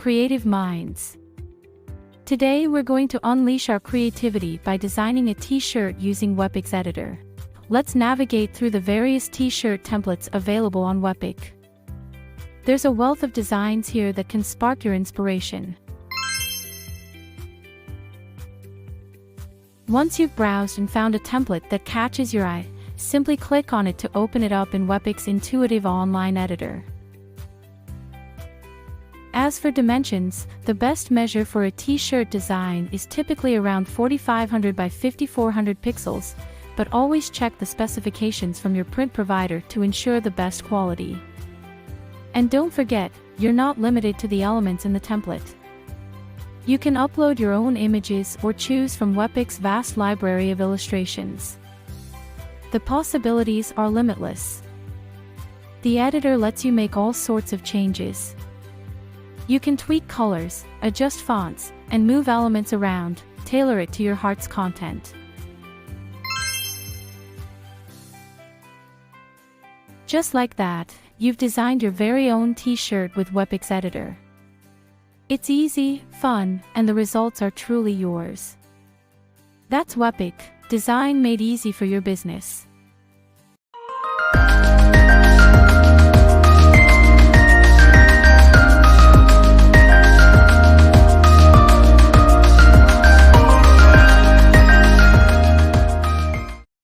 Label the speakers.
Speaker 1: creative minds. Today we're going to unleash our creativity by designing a t-shirt using Wepik's editor. Let's navigate through the various t-shirt templates available on Wepik. There's a wealth of designs here that can spark your inspiration. Once you've browsed and found a template that catches your eye, simply click on it to open it up in Wepik's intuitive online editor. As for dimensions, the best measure for a t-shirt design is typically around 4500 by 5400 pixels, but always check the specifications from your print provider to ensure the best quality. And don't forget, you're not limited to the elements in the template. You can upload your own images or choose from Wepik's vast library of illustrations. The possibilities are limitless. The editor lets you make all sorts of changes. You can tweak colors, adjust fonts, and move elements around, tailor it to your heart's content. Just like that, you've designed your very own t-shirt with Wepik's editor. It's easy, fun, and the results are truly yours. That's Wepik, design made easy for your business.